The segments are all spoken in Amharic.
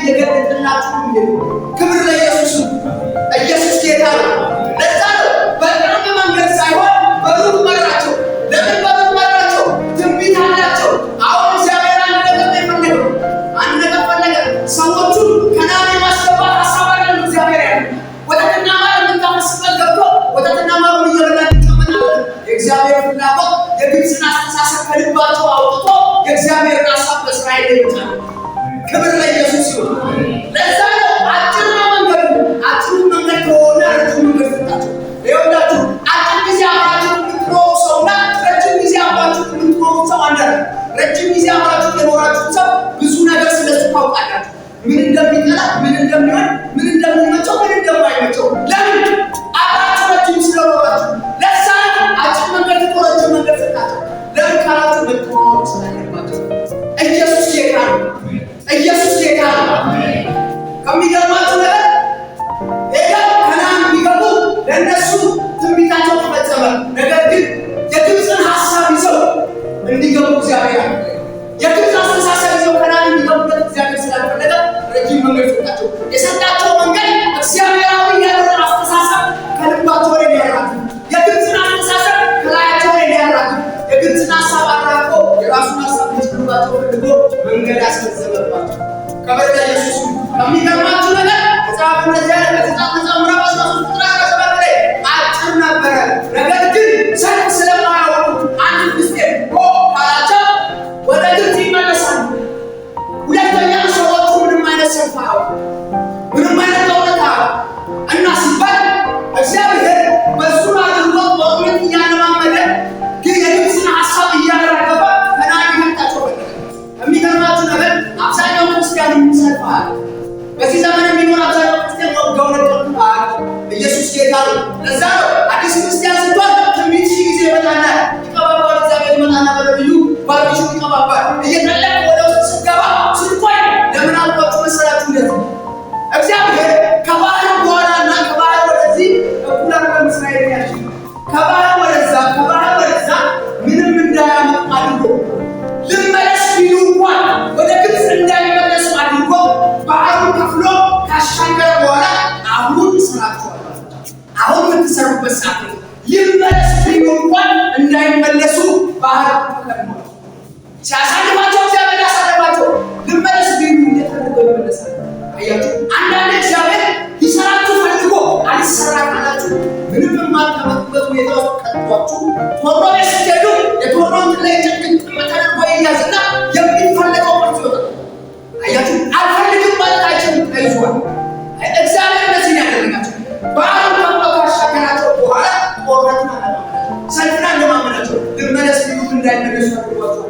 እየገለጠላችሁ ክብር ለኢየሱስ። ኢየሱስ ጌታ ነው። ለዛ ነው በቅርብ መንገድ ሳይሆን በሩቅ መራቸው። ለምን በሩቅ መራቸው? ትንቢት አላቸው። አሁን እግዚአብሔር አንድ ነገር ፈለገ። አንድ ነገር ፈለገ። ሰዎቹን ከነዓን የማስገባት ሀሳብ አለው እግዚአብሔር ያለ ወተትና ማር የምታፈስበት ገብቶ ወተትና ማሩን እየበላ ይቀመጣል። የእግዚአብሔር ፍላጎት የግብፅን አስተሳሰብ ከልባቸው አውጥቶ የእግዚአብሔርን ሀሳብ በእስራኤል ይመጣል። ክብር ለኢየሱስ ይሁን። ለዛ ነው አጭር መንገድ ከሆነ ረጅም መንገድ ሰጣቸው። ይኸውላችሁ አጭር ጊዜ አብራችሁ የምትኖሩ ሰውና ረጅም ጊዜ አብራችሁ የምትኖሩ ሰው አንድ ነው። ረጅም ጊዜ አብራችሁ የኖራችሁ ሰው ብዙ ነገር ስለሱ ታውቃላችሁ። ምን እንደሚጠላ፣ ምን እንደሚሆን፣ ምን እንደሚመቸው፣ ምን እንደማይመቸው። ለምን አብራችሁ ረጅም ስለኖራችሁ። ለዛ ነው አጭር መንገድ ረጅም መንገድ ሰጣቸው። ለምን ካላችሁ መተዋወቅ ስላለባቸው። ኢየሱስ ጌታ ነው። ኢየሱስ ጌታ ነው። ከሚገርማችሁ ነገር ሄደው ከነዓን ቢገቡ ለእነሱ ትንቢታቸው ተፈጸመ። ነገር ግን የግብፅን ሀሳብ ይዘው እንዲገቡ እግዚአብሔር አለ። የግብፅ አስተሳሰብ ይዘው ከነዓን እንዲገቡበት እግዚአብሔር ስላልፈለገ ረጅም መንገድ ሰጣቸው። የሰጣቸው መንገድ እግዚአብሔራዊ ያለውን አስተሳሰብ ከልባቸው ላይ ሊያራግፍ፣ የግብፅን አስተሳሰብ ከላያቸው ላይ ሊያራግፍ፣ የግብፅን ሀሳብ አራቆ የራሱን ሀሳብ ሊጭኑባቸው ፈልጎ መንገድ አስፈጸመባቸው። ክብር ለኢየሱስ። ከሚገርማችሁ ነገር መጽሐፍ እንደዚህ ያለ በዘጸአት መጽሐፍ ምዕራፍ 13 ቁጥር 17 ላይ አጭር ነበረ፣ ነገር ግን ሰልፍ ስለማያውቁ አንድ ፍልስጤም ካላቸው ወደ ግብፅ ይመለሳሉ። ሁለተኛ ሰዎቹ ምንም አይነት ሰልፍ አያውቁም፣ ምንም አይነት ጦርነት አያውቁም እና ሲባል እግዚአብሔር በሱን አድርጎ ጦርነት እያለማመደ ግን የግብፅን ሀሳብ እያራገፈ ከነዓን ይመጣቸው ፈለገ። የሚገርማችሁ ነገር አብዛኛው ክርስቲያን ይሰልፋል። በዚህ ዘመን የሚኖር አብዛኛው ክርስቲያን ወጋው ነቀርፋል። ኢየሱስ ጌታ ነው። ለዛ ነው አዲስ ክርስቲያን ስትሆን ትንቢት ሺህ ጊዜ ይመጣና ይቀባባል። እግዚአብሔር ይመጣና በልዩ ባልሹ ይቀባባል። እየጠለቀ ወደ ውስጥ ስትገባ ስትቆይ ለምን አልኳችሁ መሰላችሁ? እንደዚህ እግዚአብሔር ከባህር በኋላና ከባህር ወደዚህ እኩላን በእስራኤል ያሽ ከባህር ወደዛ ምንም እንዳያመጡ አድርጎ ልመለስ ቢሉ እንኳን ወደ ግብፅ እንዳይመለሱ አድርጎ ባህሩን ከፍሎ ካሻገረ በኋላ አሁን ስራችኋል፣ አሁን የምትሰሩበት ሰዓት ልመለስ ቢሉ እንኳን እንዳይመለሱ ባህር ተከልሟል። ሲያሳልፋቸው እግዚአብሔር ያሳልፋቸው። ልመለስ ቢሉ እንደተደረገው ይመለሳል። አያችሁ፣ አንዳንድ እግዚአብሔር ሊሰራችሁ ፈልጎ አልሰራ ካላችሁ ምንም የማታመጡበት ሁኔታ ውስጥ ቀጥቷችሁ ቶሎ ቤት ስትሄዱ የቶሎን ላይ ጭንቅን ተደርጎ ይያዝና የሚፈለገው ቅርጽ ይወጣል። አያችሁ፣ አልፈልግም ማለት አይችልም፣ ተይዟል። እግዚአብሔር እንደዚህ ያደረጋቸው ባህሩን ከፍሎ ካሻገራቸው በኋላ ጦርነትን አለማመናቸው፣ ሰልፍን አለማመናቸው። ልመለስ ቢሉ እንዳይመለሱ አድርጓቸው።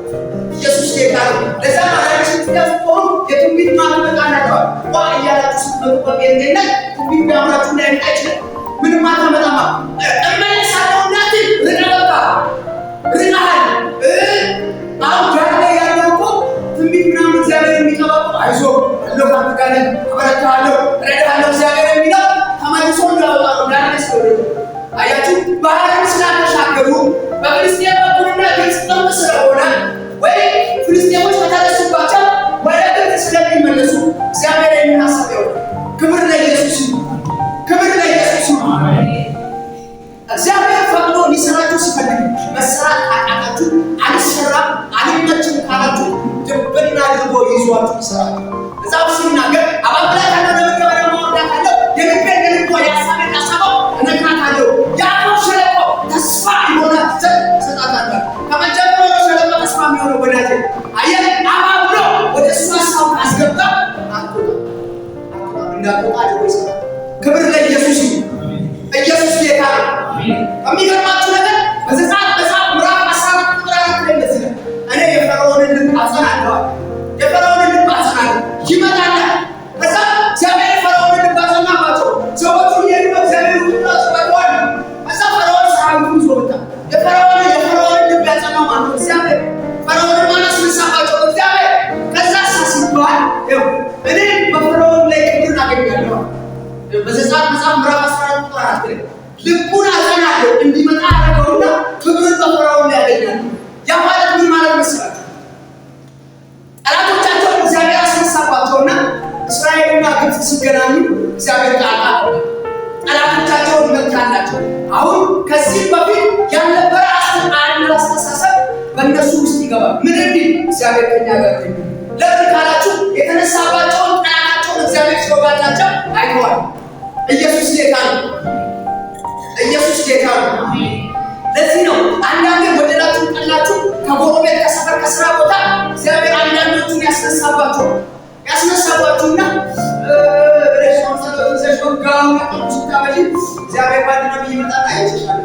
ኢየሱስ ጌታ ነው። ለዛ ማራጭ ስትያዝቆም የትንቢት ማለመጣ ናቸዋል። ዋ እያላችሁ ስትመጡ በጴንጤነት ትንቢት ቢያምራችሁ እንዳይመጣ አይችልም። ምንም አታመጣማ። እመለሳለሁ እናትን ርቀበቃ ርቀሃል። አሁን ጃለ ያለው እኮ ትንቢት ምናምን እግዚአብሔር የሚቀባው አይዞህ አለሁ ካንተ ጋር ነኝ፣ አበረታሃለሁ፣ እረዳሃለሁ እግዚአብሔር የሚለው ተመልሶ እንዳወጣ ነው። ዳንስ ነው። አያችሁ፣ ባህርን ስላተሻገሩ በፍልስጤም በኩልና ግብፅ ጥምር ስለሆነ ወይ ፍልስጤሞች ከተነሱባቸው ወደ ግብፅ ስለሚመለሱ እግዚአብሔር ይህን ሀሳብ ያውቃል። ክብር ለኢየሱስ ይሁን። ክብር ለኢየሱስ ይሁን። እግዚአብሔር ፈቅዶ ሊሰራችሁ ሲፈልግ መሰራት ካቃታችሁ፣ አልሰራም አልመችም ካላችሁ ድብና አድርጎ ይዟችሁ ይሰራል። መጽሐፍ ሲናገር አባብላት ያለው ለመገበሪያ ማውርዳት አለው የልቤን ልቦ ያሳቤን አሳባው እነግራታለሁ። የአፋው ሸለቆ ተስፋ ይሆናል ዘንድ እሰጣታለሁ። ከመጀመሪያው ሸለቆ ተስፋ የሚሆነው ወዳጄ አየህ፣ አባብሎ ወደ እሱ ሀሳብ አስገባ እንዳቆጣ አድርጎ ይሰራል። ክብር ለኢየሱስ ይሁን። ኢየሱስ ጌታ ነው። የሚገርማችሁ ነገር በዘጸአት መጽሐፍ ምዕራፍ 14 ቁጥር 4 ላይ እንደዚህ ነው፣ እኔ የፈርዖንን ልብ አጸናለሁ። የፈርዖንን ልብ አጸናለሁ ይመጣል። ከዛ እግዚአብሔር የፈርዖንን ልብ አጸናባቸው። ሰዎቹ እየሄዱ እግዚአብሔር ሁላቸው ባይሆን ከዛ ፈርዖን ሰራዊቱን ይዞ መጣ። የፈርዖንን ልብ ያጸናው ማለት ነው እግዚአብሔር። ፈርዖንን ማነስ ነሳባቸው እግዚአብሔር። ከዛ ሲባል እኔ በፈርዖን ላይ ክብርን አገኛለሁ። በዘጸአት መጽሐፍ ምዕራፍ 14 ቁጥር 4 ላይ ልቡን አጸናለሁ እንዲመጣ አደረገውና ክብርን በፈርዖን ላይ ያገኛል። ያ ማለት ምን ማለት መሰላችሁ? ጠላቶቻቸውን እግዚአብሔር አስነሳባቸውና እስራኤል ፊት ሲገናኙ እግዚአብሔር ጣልቃ ጠላቶቻቸውን መታላቸው። አሁን ከዚህ በፊት ያልነበረ አንድ አስተሳሰብ በእነሱ ውስጥ ይገባል። ምን እንዲህ እግዚአብሔር ከኛ ጋር ነው። ለምን ካላችሁ የተነሳባቸውን ጠላታቸውን እግዚአብሔር ሲወጋላቸው አይተዋል። ኢየሱስ ጌታ ነው። ኢየሱስ ጌታ ነው። ለዚህ ነው አንዳንዴ ወደዳችሁ ጠላችሁ ከጎረቤት ከሰፈር ከስራ ቦታ እግዚአብሔር አንዳንዶቹን ያስነሳባችሁና እግዚአብሔር ባንድ ነው ይመጣና አይተሻል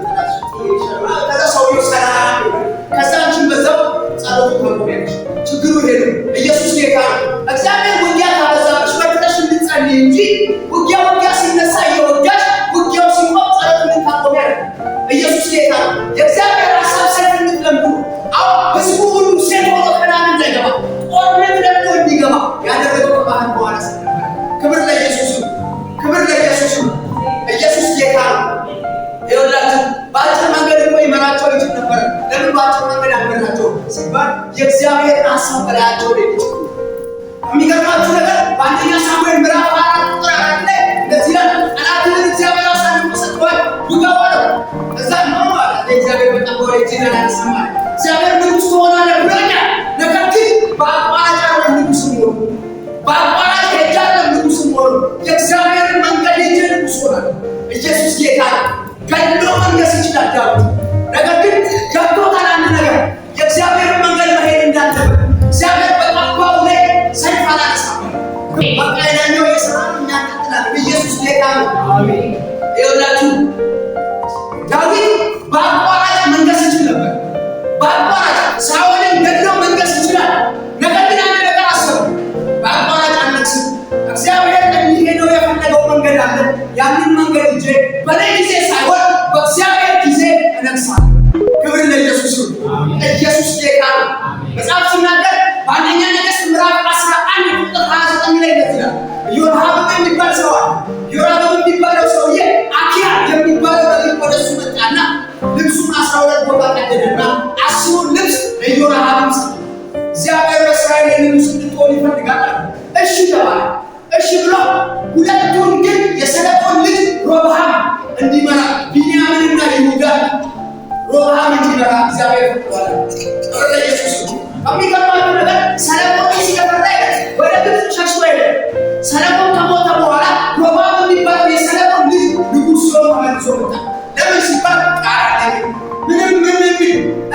ከዛ ሰውየው ሰላም ከዛ አንቺን በዛው ጸሎቱ መቆሚያለሽ። ችግሩ ይሄ ነው። ኢየሱስ ጌታ ነው። እግዚአብሔር ውጊያ ካበዛብሽ በርትተሽ እንድትጸልይ እንጂ ውጊያ ሲነሳ እየወጋሽ ውጊያው ሲቆም ጸሎት እንድታቆሚያ ነው። ኢየሱስ ጌታ ነው። የእግዚአብሔር ሀሳብ ሰልፍ እንድትለምዱ አሁን ህዝቡ ሁሉ ሴት ሆኖ ከናን እንዳይገባ ጦርነት ደግሞ እንዲገባ ያደረገው ከባህል በኋላ ስለነበር ክብር ለኢየሱስ ነው። ክብር ለኢየሱስ ነው። ኢየሱስ ጌታ ነው። ይኸውላችሁ በአጭር መንገድ እኮ ይመራቸው ይችል ነበር። ለምን በአጭር መንገድ ያመራቸው ሲባል የእግዚአብሔር ሀሳብ በላያቸው ላይ ይችላል። የሚገርማችሁ ነገር በአንደኛ ሳሙኤል ምዕራፍ 4 ቁጥር 4 ላይ እንደዚህ ይላል፣ ጠላትህን እግዚአብሔር አሳልፎ ሰጥቶሃል ውጋው አለው። እዛ ነው ማለት እግዚአብሔር በጣም ወሬ ጀነራ ይሰማል። እግዚአብሔር ንጉሥ ትሆናለህ ብሎኛል። ነገር ግን በአቋራጭ አይደለም ንጉሥ ሆኖ በአቋራጭ ሄጃለሁ ንጉሥ ሆኖ የእግዚአብሔርን መንገድ ሄጄ ንጉሥ ሆናለሁ። ኢየሱስ ጌታ ነው። ገድሎ መንገስ ይችላል ዳዊት። ነገር ግን ገብቶታል አንድ ነገር የእግዚአብሔር መንገድ መሄድ እንዳለበት። እግዚአብሔር በቀባው ላይ ሰይፍ አላነሳም። በቃ ያኛው የሰራን እኛ እንቀጥላለን። ኢየሱስ ጌታ ነው። አሜን። ይኸውላችሁ ዳዊት በአቋራጭ መንገስ ይችል ነበር። በአቋራጭ ሳኦልን ገድሎ መንገስ ይችላል። ነገር ግን አንድ ነገር አሰቡ። በአቋራጭ አንነግስም። እግዚአብሔር የሚሄደው የፈለገው መንገድ አለ። ያንን መንገድ እንጂ በኔ ጊዜ ሳይሆን በእግዚአብሔር ጊዜ እነግሳለሁ። ክብር ለኢየሱስ ይሁን። ኢየሱስ ጌታ ነው። መጽሐፍ ሲናገር በአንደኛ ነገሥት ምዕራፍ 11 ቁጥር 29 ላይ ይላል ኢዮራም የሚባል ሰው አለ። ኢዮራም የሚባለው ሰውዬ አኪያ የሚባለው ነቢይ ወደሱ መጣና ልብሱን 12 ቦታ ቀደደና 10 ልብስ ለኢዮራም ሰጠ። እግዚአብሔር በእስራኤል ንጉሥ እንድትሆን ይፈልጋል። እሺ ተባለ። እሺ ብሎ ሁለቱን ግን የሰለሞን ልጅ ሮብዓም እንዲመራ ቢንያምንና ይሁዳ ሮብዓም እንዲመራ እግዚአብሔር ፈቅዷል። ክብር ለኢየሱስ ይሁን። የሚገርማችሁ ነገር ሰለሞን ሲገበራ ወደ ግብፅ ሸሽቶ ሄደ። ሰለሞን ከሞተ በኋላ ሮብዓም የሚባለው የሰለሞን ልጅ ንጉሥ ሆኖ ተመልሶ መጣ። ለምን ሲባል ቃል አለ። ምንም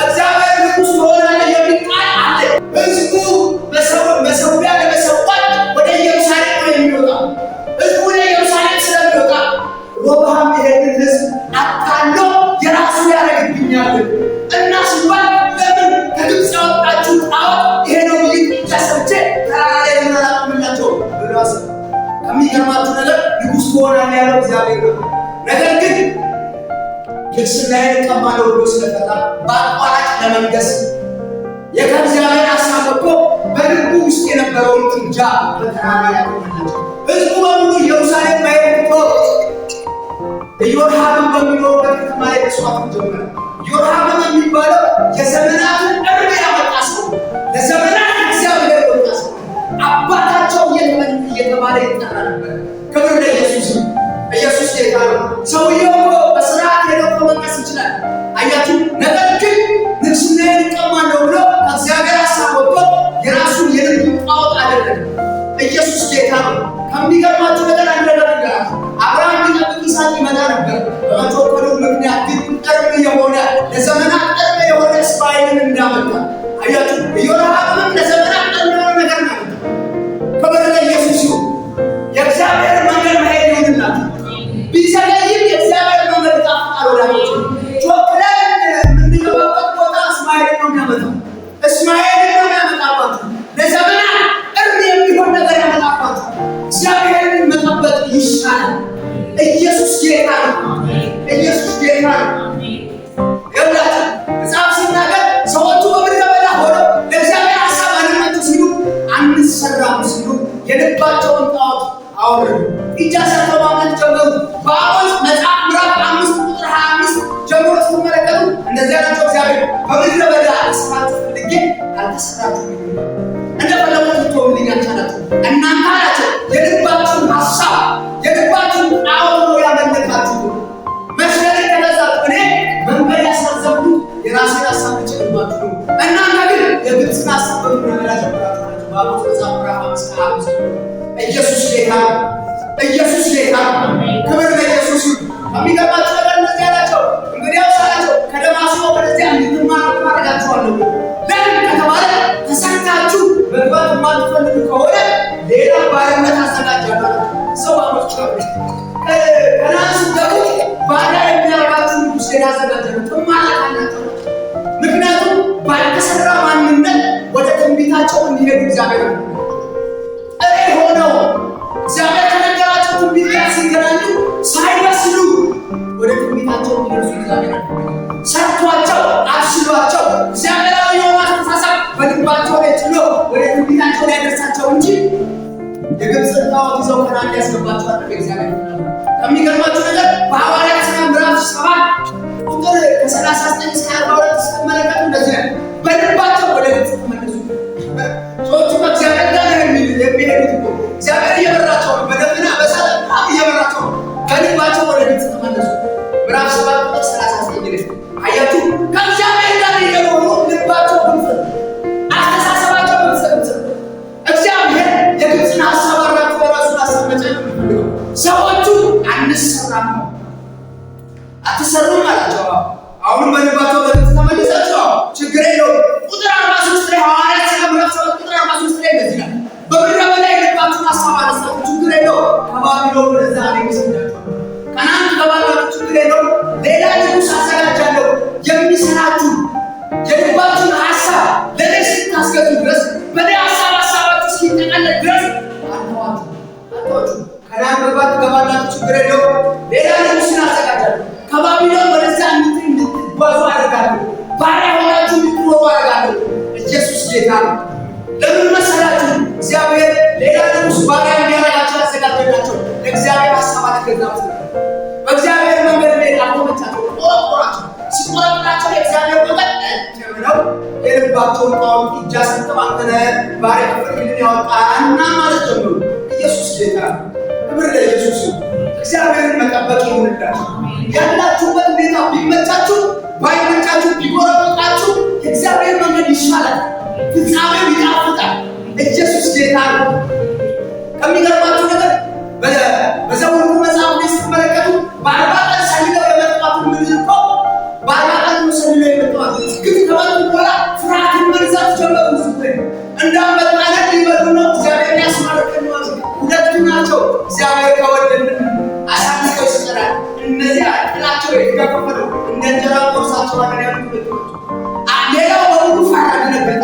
እግዚአብሔር ንጉሥ ትሆናለህ የሚል ቃል አለ። ህዝቡ መሠዊያ ለመሰዋት ወደ ኢየሩሳሌም ነው የሚወጣው። ህዝቡ ወደ ኢየሩሳሌም ስለሚወጣ ሮብዓም ይሄንን ህዝብ አታሎ የራሱ ያደርግብኛል እና ሲባል ለምን ከግብፅ ያወጣችሁ ጣዖት ይሄ ነው ብዬ ብቻ ሰምቼ ተራራ ላይ ምናላቁምላቸው ብሎ አሰበ። ከሚገርማችሁ ነገር ንጉሥ ትሆናለህ ያለው እግዚአብሔር ነው። ነገር ግን ንግሥናዬን እቀማለሁ ብሎ ስለፈራ በአቋራጭ ለመንገስ የእግዚአብሔር ሀሳብ እኮ በልቡ ውስጥ የነበረውን ጥጃ በተራራ ላይ ያቆመላቸው። ህዝቡ በሙሉ ኢየሩሳሌም ማየት እኮ ኢዮራም በሚኖርበት ከተማ ላይ መስዋዕት ጀመረ። ኢዮራም የሚባለው የዘመናትን እርም ያመጣ ሰው፣ ለዘመናት እግዚአብሔር ያወጣ ሰው፣ አባታቸው እየተባለ ይጠራ ነበር። ክብር ለኢየሱስ ይሁን። ኢየሱስ ጌታ ነው። ሰውየው እኮ በስርዓት ሄዶ መንገስ ይችላል። አያችሁ። ነገር ግን ንግሥናዬን እቀማለሁ ብሎ ከእግዚአብሔር ሀሳብ ወጥቶ የራሱን የልብ ጣዖት አደረገ። ኢየሱስ ጌታ ነው። ከሚገርማችሁ ነገር አንድ ነገር ይላል። አብርሃም ቢጠብቅ ይስሐቅ ይመጣ ነበር። በመቸኮሉ ምክንያት ግን ቅርብ የሆነ ለዘመናት ቅርብ የሆነ እስማኤልን እንዳመጣ አያችሁ። ኢዮራምም ለዘመናት ቅርብ የሆነ ነገር ነው። ክብር ለኢየሱስ ይሁን። የእግዚአብሔር መንገድ መሄድ ይሁንላችሁ። ቢዘገይም የእግዚአብሔር መንገድ ጣፍጣል። ወዳጆች ቾክለን የምንገባበት ቦታ እስማኤልን ነው የሚያመጣው። እስማኤልን ነው የሚያመጣባችሁ። ለዘመናት ቅርብ የሚሆን ነገር ያመጣባችሁ። እግዚአብሔርን መጠበቅ ይሻላል። ኢየሱስ ጌታ ነው። ኢየሱስ ጌታ ነው። ይኸውላችሁ መጽሐፍ ሲናገር ሰዎቹ በምድረ በዳ ሆነው ለእግዚአብሔር ሀሳብ አልመጡ ሲሉ አንሰራም ሲሉ የልባቸውን ጣዖት አወረዱ። እጃ ሰርተው ማምለክ ጀመሩ። በአሞጽ መጽሐፍ ምዕራፍ 5 ቁጥር 25 ጀምሮ ስትመለከቱ እንደዚህ ያላቸው እግዚአብሔር በምድረ በዳ ልሰራችሁ ፈልጌ አልተሰራችሁም፣ እንደፈለጉት ልትሆኑልኝ አልቻላችሁም። እናንተ አላቸው የልባችሁን ሀሳብ ምዕራፍ 5 ኢየሱስ ጌታ ኢየሱስ ጌታ ክብር ለኢየሱስ ይሁን። የሚገባችሁ ነገር እንደዚህ ያላቸው እንግዲያው ሳላቸው ከደማስቆ ወደዚያ እንድትማሩ አደርጋችኋለሁ። ለምን ከተባለ ተሰርታችሁ መግባት የማትፈልጉ ከሆነ ሌላ ባርነት አዘጋጃለሁ። ሰው አሞች ከናሱ ገቡ ባሪያ የሚያደርጋችሁ ንጉሥ ሌላ አዘጋጃለሁ። ትማረካላችሁ። ምክንያቱም ባልተሰራ ማንነት ወደ ትንቢታቸው እንዲሄዱ እግዚአብሔር ጥሬ ሆነው እግዚአብሔር ከነገራቸው ትንቢት ጋር ሲገናኙ ሳይበስሉ ወደ ትንቢታቸው እንዲደርሱ እግዚአብሔር ሰርቷቸው አብስሏቸው እግዚአብሔራዊ የሆነ አስተሳሰብ በልባቸው ላይ ጥሎ ወደ ትንቢታቸው ላይ ያደርሳቸው እንጂ የግብፅን ጣዖት ይዘው ከናን ሊያስገባቸው አለ። እግዚአብሔር ከሚገርማችሁ ነገር በሐዋርያት ሥራ ምዕራፍ 7 ቁጥር ከ39 እስከ 42 ስትመለከቱ እንደዚህ ነው። በልባቸው ወደ ግብፅ ተመለሱ። ሰዎቹ ከእግዚአብሔር ጋር የሚሄዱት እኮ እግዚአብሔር እየመራቸው ነው። በደመና በእሳት እየመራቸው ነው። በልባቸው ወደ ግብፅ ተመለሱ። ምዕራፍ 7 ቁጥር 39 አያችሁ። ከእግዚአብሔር ጋር እየኖሩ ልባቸው ግብፅ፣ አስተሳሰባቸው ግብፅ። እግዚአብሔር የግብፅን ሀሳብ አራቱ የራሱን ሀሳብ መጨመር የሚፈልገው ሰዎቹ አንሰራም ነው። አትሰሩም አላቸው። አሁን በልባቸው ወደ ግብፅ ተመለሳቸው። ችግር የለውም። ቁጥር 43 ላይ ሐዋርያት ሥራ ምዕራፍ 7 ቁጥር 43 ላይ እንደዚህ ነው። በምድረ በዳ የልባችሁን ሀሳብ አነሳችሁ። ችግር የለውም። ከባቢሎን ወደዛ ይመስላችኋል። ከነዓን ትገባላችሁ። ችግር የለውም። ሌላ ንጉሥ አዘጋጃለሁ የሚሰራችሁ የልባችሁን ሀሳብ ለእኔ ስታስገዙ ድረስ በእኔ ሀሳባችሁ እስኪጠቀለል ድረስ አልተዋችሁ። ከነዓን መግባት ትገባላችሁ። ችግር የለውም። ሌላ ንጉሥን አዘጋጃለሁ። ከባቢሎን ወደዛ እንድትጓዙ አደርጋለሁ። ባሪያ ሆናችሁ እንድትኖሩ አደርጋለሁ። ኢየሱስ ጌታ ነው። ለምን መሰላችሁ? እግዚአብሔር ሌላ ንጉሥ ባሪያ እንዲያደርጋቸው ያዘጋጀላቸው ለእግዚአብሔር ሀሳብ አልተገዛም። በእግዚአብሔር መንገድ ላይ አልተመቻቸው። ቆራቆራቸው። ሲቆራቆራቸው የእግዚአብሔር መንገድ ተብለው የልባቸውን ጣዖት እጃ ሰጥተው አንተነ ባሪያ ከፍርግልን ያወጣና ማለት ጀመሩ። ኢየሱስ ጌታ ነው። ክብር ለኢየሱስ ይሁን። እግዚአብሔርን መጠበቅ ይሁንላችሁ። ያላችሁበት ሁኔታ ቢመቻችሁ ባይመቻችሁ ቢቆረቆራችሁ የእግዚአብሔር መንገድ ይሻላል። ፍጻሜው ይጣፍጣል። ኢየሱስ ጌታ ነው። ከሚገርማችሁ ነገር በዘኍልቍ መጽሐፍ ላይ ስትመለከቱ በ40 ቀን ሰልለው የመጡትን ምድር እኮ በ40 ቀን ሰልለው የመጡት ግን ከመጡ በኋላ ፍርሃትን መግዛት ጀመሩ። እንዳመጣለን ሊበሉ ነው። እግዚአብሔር ያስማረከን ነው። ሁለቱ ናቸው። እግዚአብሔር ከወደድን አሳልፈው ይሰጣል። እነዚያ ጥላቸው የተከፈሉ እንደ እንጀራ ቆርሳቸው አደረጉ። ሌላው በሙሉ ፈራ፣ ደነገጠ።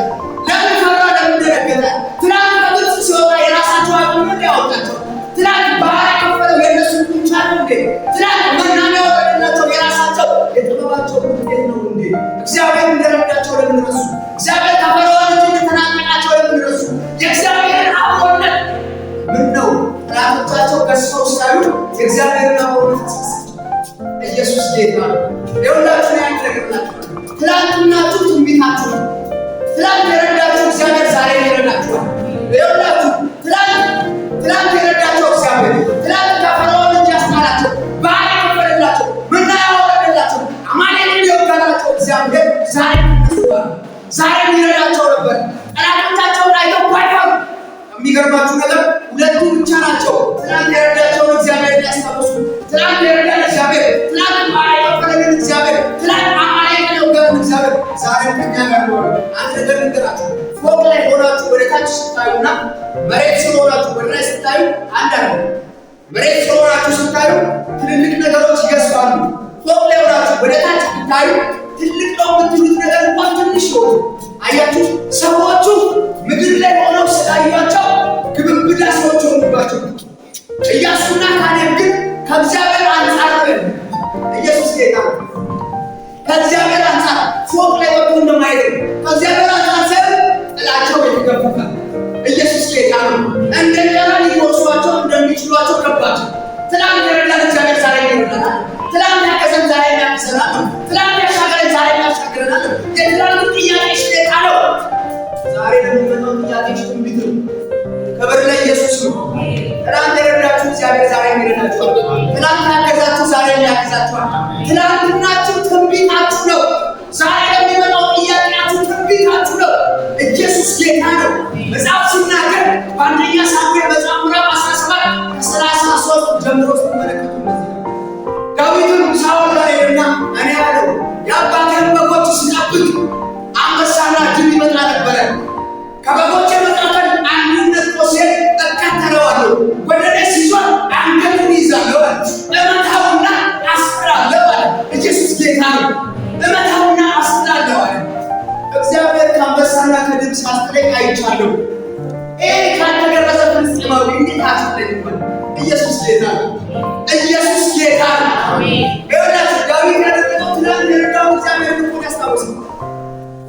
ለምን ፈራ? ለምን ደነገጠ? ትናንት ከግብፅ ሲወጣ የራሳቸው አቅም ነው ያወጣቸው። ትናንት ባህር የከፈለው የእነሱ ጡንቻ ነው እንዴ? ትናንት መናን ያወረደላቸው የራሳቸው የጥበባቸው ውጤት ነው እንዴ? እግዚአብሔር እንደረዳቸው ለምን ረሱ? እግዚአብሔር ከፈርዖን እጅ እንደተናጠቃቸው ለምን ረሱ? የእግዚአብሔርን አብሮነት ምን ነው ጠላቶቻቸው ገዝተው ሳዩ የእግዚአብሔርን አብሮነት አስመሰሉ። ኢየሱስ ጌታ ነው። የሁላችሁ ላይ አንድ ነገር ናቸው። ትላንትናችሁ ትንቢታችሁ ነው። ትላንት የረዳችሁ እግዚአብሔር ዛሬ ይረዳችኋል። የሁላችሁ ትላንት የረዳቸው እግዚአብሔር ትላንት ከፈርዖን እጅ ያስጣላቸው ባህር የከፈለላቸው መና ያወረደላቸው አማሌቅን የወጋላቸው እግዚአብሔር ዛሬ ተነስቷል። ዛሬ ይረዳቸው ነበር። ጠላቶቻቸውን አይተው ባይፈሩ። የሚገርማችሁ ነገር ሁለቱ ብቻ ናቸው ትላንት የረዳቸውን እግዚአብሔር ያስታውሱ። ትላንት የረዳን እግዚአብሔር፣ ትላንት ባህር የከፈለልን እግዚአብሔር፣ ትላንት አማሌቅን የወጋልን እግዚአብሔር ዛሬ ከኛ ጋር ነው። አንድ ነገር ልንገራችሁ። ፎቅ ላይ ሆናችሁ ወደ ታች ስታዩና መሬት ስለሆናችሁ ወደ ላይ ስታዩ አንድ አይደለም። መሬት ስለሆናችሁ ስታዩ ትልልቅ ነገሮች ይገዝፋሉ። ፎቅ ላይ ሆናችሁ ወደ ታች ስታዩ ትልቅ ነው የምትሉት ነገር እንኳን ትንሽ ነው። አያችሁ፣ ሰዎቹ ምድር ላይ ሆነው ስላዩአቸው ግብግዳ ሰዎች ሆኑባቸው። ኢያሱና ካሌብ ግን ከእግዚአብሔር አንጻር ነው። ኢየሱስ ጌታ ነው። ከእግዚአብሔር አንጻር ፎቅ ላይ ወጥቶ እንደማይሄድ ከእግዚአብሔር አንጻር ሳይሆን ጥላቸው የተገፉት ኢየሱስ ጌታ ነው። እንደገና ሊወርሷቸው እንደሚችሏቸው ገባቸው። ትላንት የረዳን እግዚአብሔር ዛሬ ይረዳናል። ትላንት ያገዘን ዛሬ ያግዘናል። ትላንት ያሻገረን ዛሬ ያሻገረናል። የትላንቱ ጥያቄሽ ሌላ ነው። ዛሬ ደግሞ መጣው ጥያቄሽ ትንቢት ነው። ክብር ለኢየሱስ ነው። ትላንት የረዳችሁ እግዚአብሔር ዛሬ ይረዳችኋል። ትላንት ያገዛችሁ ዛሬ ያግዛችኋል። ትላንትናችሁ ትንቢታችሁ ነው። ዛሬ ለሚመጣው ጥያቄያችሁ ትንቢታችሁ ነው። ኢየሱስ ጌታ ነው። መጽሐፍ ሲናገር በአንደኛ ሳሙኤል መጽሐፍ ምዕራፍ 17 ከ33 ጀምሮ ስትመለከቱ ዳዊትም ሳኦል ጋር ሄደና እኔ አለው የአባቴን በጎች ስጠብቅ አንበሳና ድብ ይመጣ ነበረ። ከበጎቼ መካከል አንዱን ነጥቆ ሲሄድ እከተለዋለሁ። ወደ እኔ ሲዞር አንገቱን ይዛለሁ፣ እመታውና አስጥላለሁ አለ። ኢየሱስ ጌታ ነው። እመታውና አስጥላለሁ አለ። እግዚአብሔር ከአንበሳና ከድብ ሲያስጥለኝ አይቻለሁ። ይሄ ካልተገረዘ ፍልስጤማዊ እንዴት አስጥለኝ? ኢየሱስ ጌታ ነው። ኢየሱስ ጌታ ነው። ይኸውላችሁ ዳዊት ያደረገው ትናንት የረዳው እግዚአብሔር ልቡን ያስታውሳል።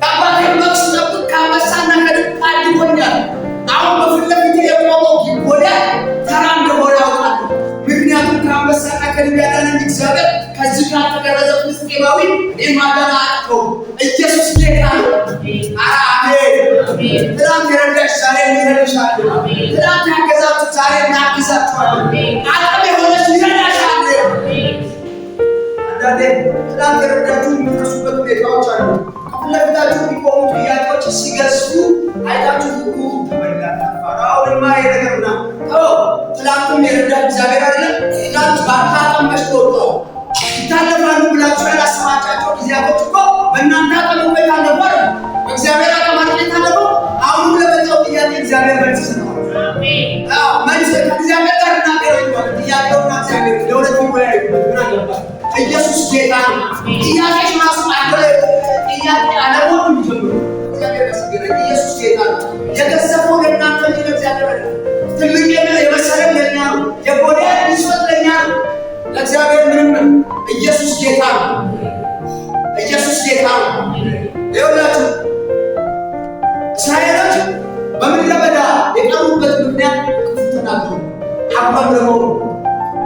ከአባቴን በግ ስጠብቅ ከአንበሳና ከድብ ታድጎኛል። አሁን በፊት ለፊቴ የቆመው ጊንቦዳ ተራ እንደሆነ አውቃለሁ። ምክንያቱም ከአንበሳና ከድብ ያዳነኝ እግዚአብሔር ከዚህ ካልተገረዘ ፍልስጤማዊ እኔን ማዳን አያቅተውም። ኢየሱስ ጌታ ነው። አሜን። ትናንት የረዳሽ ዛሬ ይረዳሻል። ትናንት ያገዛችሁ ዛሬ እናግዛችኋለን። አቅም የሆነች ይረዳሻል። አንዳንዴ ትናንት የረዳችሁ የሚፈሱበት ሁኔታዎች አሉ። ለፍታችሁ የሚቆሙ ጥያቄዎች ሲገዝፉ አይታችሁ ተበላና ፈራውንማ የነገርና ትላንትም የረዳ እግዚአብሔር አለ። ትላንት ባታቀም መሽቶቶ ይታለፋሉ ብላችሁ ያላሰባቻቸው ጊዜያቶች እኮ በእናንተ አቀም ቤት አልነበረ። በእግዚአብሔር አቀም አጥቂት አለፈው። አሁንም ለመጣው ጥያቄ እግዚአብሔር መልስ ሰጥቷል። መልስ ከእግዚአብሔር ጋር እናገረው ማለት ጥያቄውና እግዚአብሔር ለሁለት ይወያዩ ምናልባት ኢየሱስ ጌታ ነው። ጥያቄሽ ማሱ አደረ ጥያቄ አለሞን የሚጀምሩ እግዚአብሔር ያስገረ ኢየሱስ ጌታ ነው። የገዘፈው ለእናንተ እንጂ ለእግዚአብሔር አይደለም። ትልቅ የመሰለ ለእኛ ነው። የጎዳ ይስወት ለእኛ ነው። ለእግዚአብሔር ምንም ነው። ኢየሱስ ጌታ ነው። ኢየሱስ ጌታ ነው። ይኸውላችሁ እስራኤሎች በምድረ በዳ የቀሩበት ምክንያት ክፉ ተናገሩ። አቋም ለመሆኑ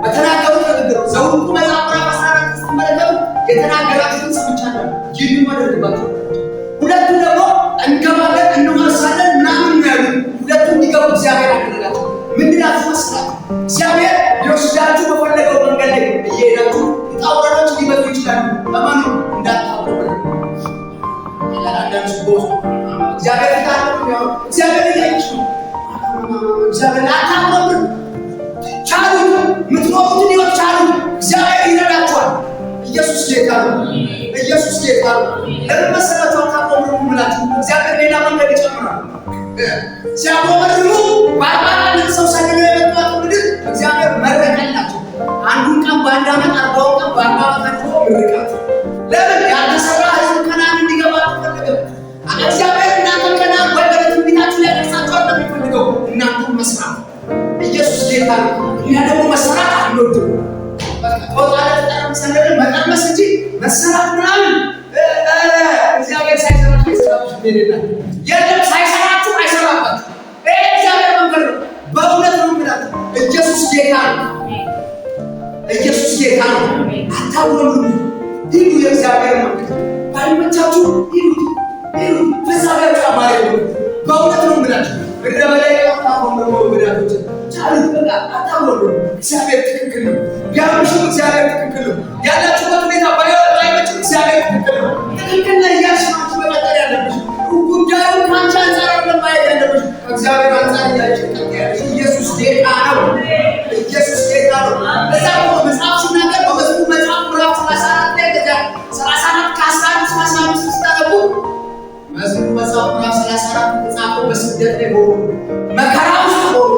በተናገሩት ንግግር ዘኍልቍ መጽሐፍ ምዕራፍ 14 ስትመለከቱ የተናገራችሁትን ሰምቻለሁ ይህንን አደርግባችሁ። ሁለቱ ደግሞ እንገባለን እንወርሳለን ምናምን ነው ያሉት። ሁለቱ እንዲገቡ እግዚአብሔር አደረጋቸው። ምንድን ናችሁ መስላችሁ? እግዚአብሔር ሊወስዳችሁ በፈለገው መንገድ ላይ እየሄዳችሁ ውጣ ውረዶች ሊመጡ ይችላሉ። ለማኑ እንዳታውቁ አንዳንድ ሰዎች እግዚአብሔር ታውቁ እግዚአብሔር እያየች ነው። እግዚአብሔር አታውቁ ቻሉ ምትኖሩትን ይወት ቻሉ። እግዚአብሔር ይረዳችኋል። ኢየሱስ ጌታ ነው። ኢየሱስ ጌታ ነው። ለምን መሰላችሁ? አታቆሙ ብላችሁ እግዚአብሔር ሌላ መንገድ ይጨምራል። ሲያቆመርሙ ባባን ሰው ሰግዶ የመጣው ምድር እግዚአብሔር መረቀላችሁ። አንዱን ቀን በአንድ ዓመት 40 ቀን በ40 ዓመት አድርጎ ይርቃል። ለምን ያልተሰራ ሕዝብ ከነዓን እንዲገባ ተፈልገው እግዚአብሔር እናንተ ከነዓን ወደ ትንቢታችሁ ሊያደርሳችሁ እንደሚፈልገው እናንተ መስራት። ኢየሱስ ጌታ ነው። እኛ ደግሞ መሰራት አንወድም። ወጣለት ተጠርምሰን መቀመስ እንጂ መሰራት ምናምን እግዚአብሔር ሳይሰራችሁ ይሰራችሁ ይደላል። የለም ሳይሰራችሁ አይሰራባችሁ። እግዚአብሔር መንገድ ነው። በእውነት ነው ምናምን ኢየሱስ ጌታ ነው። ኢየሱስ ጌታ ነው። አታውሩ። ሂዱ የእግዚአብሔር መንገድ ባይመቻችሁ ሂዱ ሂዱ። ፍጻሜያችሁ አማረ ነው። በእውነት ነው ምናምን ምድረ በዳ የወጣው ነው ወዳጆች ቻሉት። በቃ አታውሩ። እግዚአብሔር ትክክል ነው። ያምሽው እግዚአብሔር ትክክል ነው። ያላችሁበት ሁኔታ ባይመችም እግዚአብሔር ትክክል ነው። ትክክል ነው እያልሽማችሁ መቀጠል ያለብሽ ጉዳዩ ከአንቺ አንጻር አይደለም ማየት ያለብሽ ከእግዚአብሔር አንጻር እያልሽ ቀጥያለሽ። ኢየሱስ ጌታ ነው። ኢየሱስ ጌታ ነው። በዛ መጽሐፍ ሲናገር በመዝሙር መጽሐፍ ምዕራፍ 34 ላይ ገዛ 34 ከ11-15 ስታነቡ መዝሙር መጽሐፍ ምዕራፍ 34 የተጻፈው በስደት ላይ ሆኖ መከራ ውስጥ ሆኖ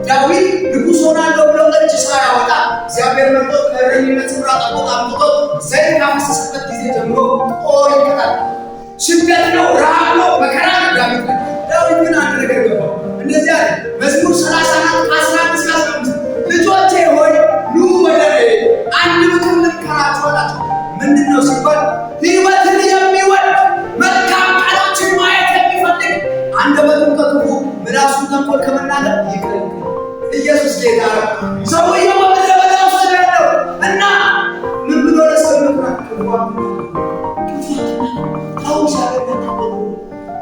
ዳዊት ንጉሥ ሆናለሁ ብሎ እጅ ሳያወጣ እግዚአብሔር መጥቶ ከእረኝነት ስፍራ ጠቦት አምጥቶ ዘይት ካፈሰሰበት ጊዜ ጀምሮ ጦር ይቀጣል። ስደት ነው፣ ረሃብ ነው፣ መከራ ነው። ዳዊት ግን አንድ ነገር ገባው። እንደዚህ አለ መዝሙር 34 11-15 ልጆቼ ሆይ ኑ ወደ እኔ አንድ ምክር ልምከራችሁ አላቸው። ምንድን ነው ሲባል ሕይወትን የሚወድ መልካም ቃሎችን ማየት የሚፈልግ አንደበቱን ከክፉ ምላሱን ተንኮል ከመናገር ይከልክል። ኢየሱስ ጌታ ነው። ሰውየው በምድረ በዳ ውስጥ ያለው እና ምን ብሎ ለሰው ይመክራል?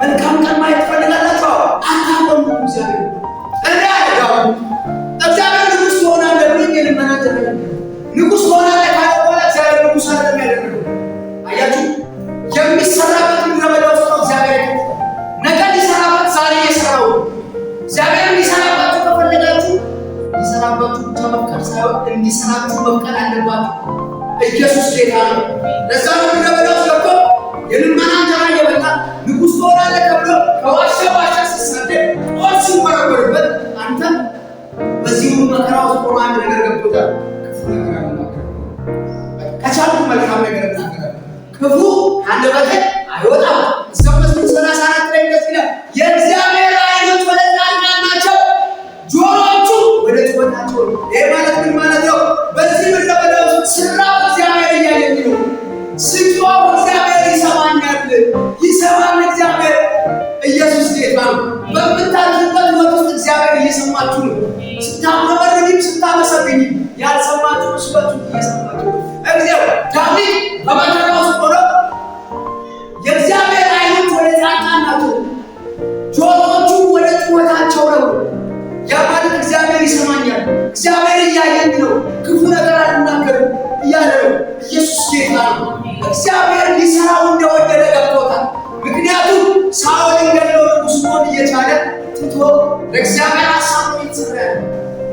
መልካም ቀን ማየት ትፈልጋላችሁ? አታቆሙ። እግዚአብሔር እግዚአብሔር ንጉሥ ትሆናለህ ብሎኝ የልመና ጀመረ። ንጉሥ ትሆናለህ ካለ በኋላ እግዚአብሔር ንጉሥ አይደለም ያደረገው። አያችሁ፣ የሚሰራበት ምድረ በዳ ውስጥ ነው እግዚአብሔር ነገ ሊሰራበት ዛሬ የሰራው ሳይሆን እንዲሰራችሁ መፍቀድ አለባችሁ። ኢየሱስ ጌታ ነው። ለዛ ነው ምድረበዳው ገብቶ የልመና እንጀራ እየበላ ንጉሥ ትሆናለህ ተብሎ ከዋሻ ዋሻ ሲሳደድ ጦር ሲወረወርበት አንተ በዚህ ሁሉ መከራ ውስጥ ቆሞ አንድ ነገር ገብቶታል። ክፉ ነገር አልናገርም፣ ከቻልኩ መልካም ነገር እናገራለሁ። ክፉ አንደበቴ አይወጣም። እስከ መዝሙር 34 ላይ እንደዚህ ይላል፣ የእግዚአብሔር ዓይኖች ወደ ጻድቃን ናቸው፣ ጆሮዎቹ ወደ ጩኸታቸው ነው። ይሄ ማለት ምን ማለት ነው? በዚህ ምድረ በዳ ውስጥ ስራው እግዚአብሔር እያየኝ ነው። ስጮህ እግዚአብሔር ይሰማኛል፣ ይሰማል እግዚአብሔር። ኢየሱስ ጌታ ነው። በምታልፉበት ሕይወት ውስጥ እግዚአብሔር እየሰማችሁ ነው። ስታመሰግኝም ስታመሰግኝም ያልሰማችሁ መስሏችሁ እየሰማችሁ ነው። እግዚአብሔር ዳዊት በመከራ ውስጥ ሆኖ የእግዚአብሔር ዓይኖች ወደ ጻድቃን ናቸው፣ ጆሮዎቹ ወደ ጩኸታቸው ነው። ያ ማለት እግዚአብሔር ይሰማኛል፣ እግዚአብሔር እያየኝ ነው፣ ክፉ ነገር አልናገርም እያለ ነው። ኢየሱስ ጌታ ነው። እግዚአብሔር ሊሰራው እንደወደደ ገብቶታል። ምክንያቱም ሳኦልን ገድሎ ንጉሥ መሆን እየቻለ ትቶ ለእግዚአብሔር ሐሳብ ነው የተሰራ ያለ።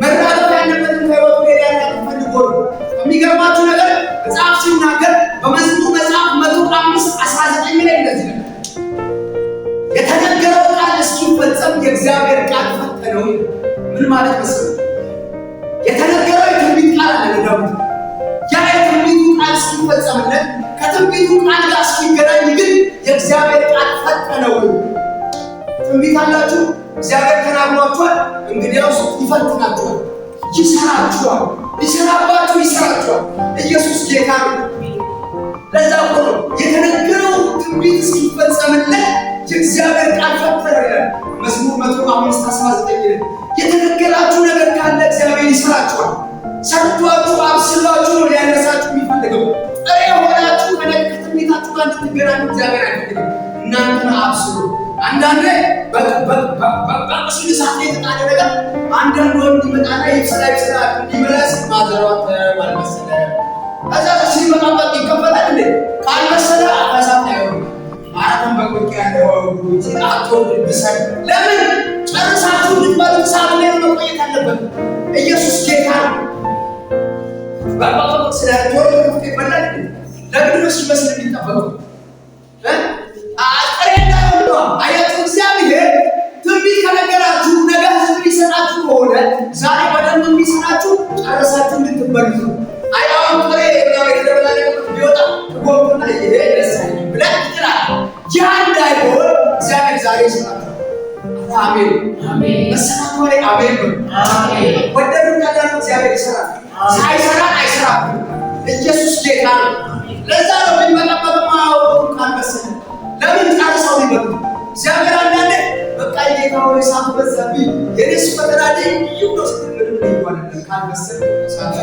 መራገፍ ያለበትን ከሕይወቱ ሌላ ያለ ፈልጎ ነው። የሚገርማችሁ ነገር መጽሐፍ ሲናገር በመዝሙር መጽሐፍ 105:19 ላይ እንደዚህ ነው፣ የተነገረው ቃል እስኪፈጸም የእግዚአብሔር ቃል ፈተነው። ምን ማለት መሰለህ? የተነገረው የትንቢት ቃል አለ ለዳዊት። ያ የትንቢቱ ቃል እስኪፈጸምለት ከትንቢቱ ቃል ጋር እስኪገናኝ ግን የእግዚአብሔር ቃል ፈተነው። ትንቢት አላችሁ፣ እግዚአብሔር ተናግሯችኋል፣ እንግዲያውስ ይፈትናችኋል፣ ይሰራችኋል፣ ሊሰራባችሁ ይሰራችኋል። ኢየሱስ ጌታ ነው። ለዛ እኮ ነው የተነገረው ትንቢት እስኪፈጸምለት የእግዚአብሔር ቃል ፈተነው ይላል መዝሙር 105:19 ላይ። የተነገራችሁ ነገር ካለ እግዚአብሔር ይሰራችኋል። ሰርቷችሁ አብስሏችሁ ነው ሊያነሳችሁ የሚፈልገው። ጥሬ ሆናችሁ ከትንቢታችሁ ጋር እንድትገናኙ እግዚአብሔር አይፈልግም። እናንተን አብስሉ። አንዳንዴ በቅስል እሳት ላይ የተጣለ ነገር አንዳንድ ወንድ ይመጣና ይብሰላ እንዲመለስ ማዘሯት አልመሰለ ከዛ ሲመጣበት ይከፈታል እንዴ ካልመሰለ አሳት አይሆንም። ማራቶን በቁጭ ያለው ሲጣቶ ብሰል ለምን ጨርሳችሁ ልትባሉ ሰዓት ላይ መቆየት አለበት። ኢየሱስ ጌታ ነው። በአባቶች ስለ ጆሮ ከፍቶ ይበላል። ለምን ነው ሲመስል የሚጠበቀው? አጥሬና ነው አያቱ እግዚአብሔር ትንቢት ከነገራችሁ ነገ ህዝብ ሊሰጣችሁ ከሆነ ዛሬ በደንብ የሚሰጣችሁ ጨርሳችሁ እንድትበሉት ነው። አያው ጥሬ ነው የተደረገ ቢወጣ ጎብና ይሄ ደሳኝ ብለን ይጥላል። ያ እንዳይሆን እግዚአብሔር ዛሬ ይሰጣችሁ። አሜን አሜን። መሰራቱ ላይ አሜን አሜን። ወደዱ ነገር እግዚአብሔር ይሰራል። ሳይሰራ አይሰራም። ኢየሱስ ጌታ ነው። ለዛ ነው የሚመጣበት ማውጣት ካልመሰለ ለምን ጨርሰው ይበሉ። እግዚአብሔር አንዳንዴ በቃ ጌታ ሆይ ሳቱ በዛብኝ የኔስ ፈተና ላይ ይውደስ ምንም ይባላል ካልመሰለ ሳታ።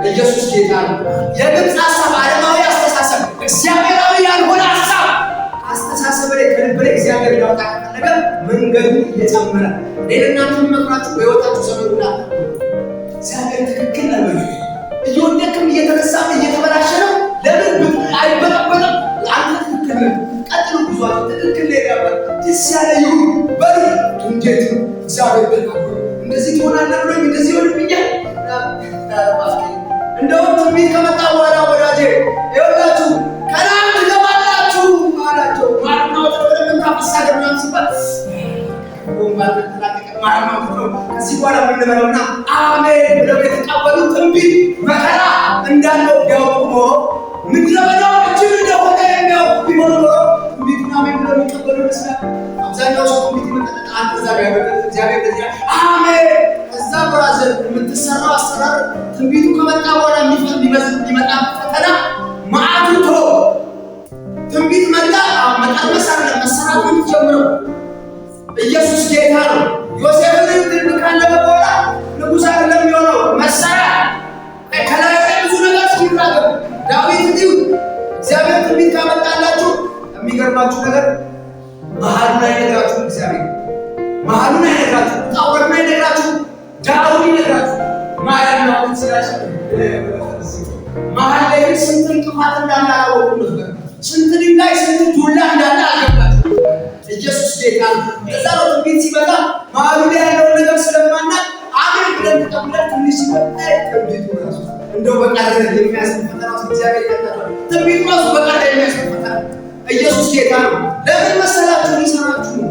ኢየሱስ ጌታ ነው። የግብፅ ሐሳብ ዓለማዊ አስተሳሰብ፣ እግዚአብሔራዊ ያልሆነ ሐሳብ አስተሳሰብ ላይ ከልብ ላይ እግዚአብሔር ያወጣ ነገር መንገዱ እየጨመረ ለእናንተ መጥራችሁ በህይወታችሁ ዘመኑና እግዚአብሔር ትክክል ነው። እየወደቅም እየተነሳም እየተበላሸ ነው። ለምን አይበለበልም? አንተ ትክክል ነው። ቀጥሉ ጉዟችሁ ትክክል ላይ ያባል ደስ ያለ ይሁን በሉ። እንዴት ነው እግዚአብሔር በቃ እንደዚህ ትሆናለህ ብሎ እንደዚህ ይሆንብኛል። እንደው ትንቢት ከመጣ በኋላ ወዳጄ ይኸውላችሁ ከናን ትገባላችሁ አላቸው። ማርናው ተደረገና አሳደም ነው ሲባል ከዚህ በኋላ ምንበለውና አሜን ብለው የተቀበሉ ትንቢት መከራ እንዳለው ቢያውቁ ኖሮ ምድረ በዳው እጅግ እንደሆነ የሚያውቁ ቢሆኑ ኖሮ ትንቢቱን አሜን ብለው የሚቀበሉ ይመስላል። አብዛኛው ሰው ትንቢት ይመጣል። አንተ ዛሬ እግዚአብሔር በዚያ አሜን። ከዛ ብራዘር የምትሰራው አሰራር ትንቢቱ ከመጣ በኋላ የሚመጣ ፈተና ማዕቱቶ ትንቢት መጣ መጣል መሰራት ጀምረው ኢየሱስ ጌታ ነው። ዮሴፍን ትንቢት ካለበ በኋላ ንጉሥ አይደለም የሚሆነው መሰራ ከላይ ብዙ ነገር ሲራገብ ዳዊት እንዲሁ እግዚአብሔር ትንቢት ካመጣላችሁ የሚገርማችሁ ነገር መሀሉን አይነግራችሁ። እግዚአብሔር መሀሉን አይነግራችሁ፣ ጣውረን አይነግራችሁ፣ ዳሩን ይነግራችሁ። ማያናውን ሲራሽ መሀል ላይ ስንት እንቅፋት እንዳለ አላወቁም ነበር። ስንት ድንጋይ ስንት ዱላ እንዳለ አልገባችሁ። ኢየሱስ ጌታ ነው። እዛ ነው ትንቢት ሲመጣ መሀሉ ላይ ያለውን ነገር ስለማናት አሜን ብለን ተቀብለን ትንሽ ሲመጣ እንደው በቃል የሚያስብ ፈተና ውስጥ እግዚአብሔር ይከታታል። ትንቢት ራሱ በቃል የሚያስብ ፈተና። ኢየሱስ ጌታ ነው። ለምን መሰላችሁ? ሊሰራችሁ ነው።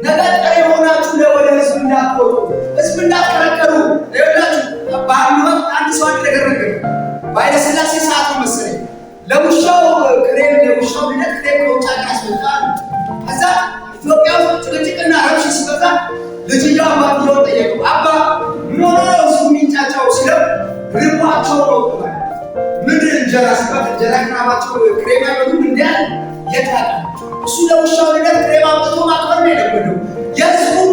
ነገ ጠሪ የሆናችሁ ወደ ህዝብ እንዳትወጡ፣ ህዝብ እንዳትከለከሉ። ይኸውላችሁ በአንድ ወቅት አንድ ሰው አንድ ነገር ነገር በኃይለ ሥላሴ ሰዓት መሰለኝ ለውሻው ክሬም ለውሻው ልደት ክሬም ከውጭ ሀገር ያስመጣል። ከዛ ኢትዮጵያ ውስጥ ጭቅጭቅና ረብሽ ሲበዛ ልጅየው አባትየውን ጠየቀው። አባ ምን ሆነ ነው እሱ የሚንጫጫው ሲለው ርቧቸው ነው ተባለ። ምንድን እንጀራ ሲባል እንጀራ ክራባቸው ክሬም አይበሉም እንዲያል የታለ እሱ ለውሻው ልደት ክሬም አምጥቶ ማክበር ነው የለመደው። የህዝቡን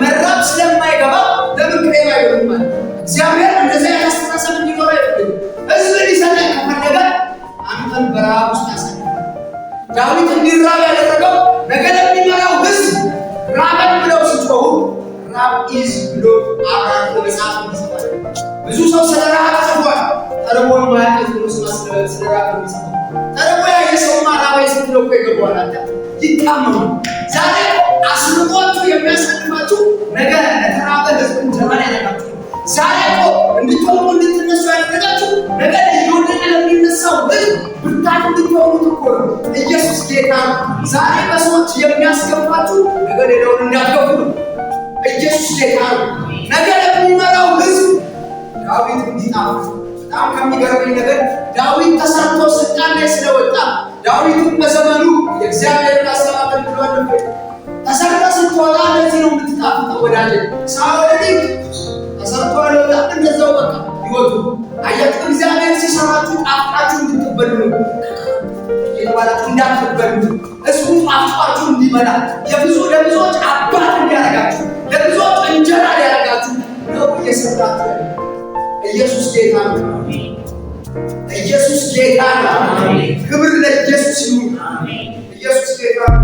መራብ ስለማይገባ ለምን ክሬም አይበሉም ማለት እግዚአብሔር እንደዚያ ያስተሳሰብ እንዲኖር አይፈልግም። ህዝብ ሊሰጠን ከፈለገ አንተን በረሃብ ውስጥ ያሳልፋል። ዳዊት እንዲራብ ያደረገው ነገ ለሚመራው ህዝብ ራበን ብለው ሲጮሁ ራብ ኢዝ ብሎ አብራር በመጽሐፍ ይጽፋል። ብዙ ሰው ስለ ረሃብ ጽፏል። ተርቦ ማያውቅ ብሎ ስለ ረሃብ ይጽፋል። ተርቦ ያየ ሰውማ ራበኝ ስትለው እኮ ይገባዋል። አንተ ይታመኑ። ዛሬ አስርቆቱ የሚያሳልፋችሁ ነገ ለተራበ ህዝብ እንጀራ ያደርጋችሁ። ዛሬ እኮ እንድትሆኑ እንድትነሱ ያደረጋችሁ ነገ እየወደቀ ለሚነሳው ህዝብ ብርታት እንድትሆኑት እኮ ነው። ኢየሱስ ጌታ ነው። ዛሬ በሰዎች የሚያስገባችሁ ነገ ሌላውን እንዳትገፉ ነው። ኢየሱስ ጌታ ነው። ነገ ለሚመራው ህዝብ ዳዊት እንዲጣፍጥ በጣም ከሚገርመኝ ነገር ዳዊት ተሰርቶ ስልጣን ላይ ስለወጣ ዳዊትም በዘመኑ የእግዚአብሔርን ሐሳብ አገልግሏል ነበር። ተሰርቶ ስትወጣ ለዚህ ነው የምትጣፍጠው ወዳጄ። ሳውል ተሰርቶ አልወጣም እንደዛው በቃ ይወጡ አያችሁ። እግዚአብሔር ሲሰራችሁ ጣፍጣችሁ እንድትበሉ ነው የባላችሁ እንዳትበሉ እሱ ጣፍጣችሁ እንዲበላ ለብዙዎች አባት እንዲያደርጋችሁ ለብዙዎች እንጀራ ሊያደርጋችሁ ነው እየሰራችሁ ያለው። ኢየሱስ ጌታ ነው። ኢየሱስ ጌታ ነው። ክብር ለኢየሱስ ይሁን። ኢየሱስ ጌታ ነው።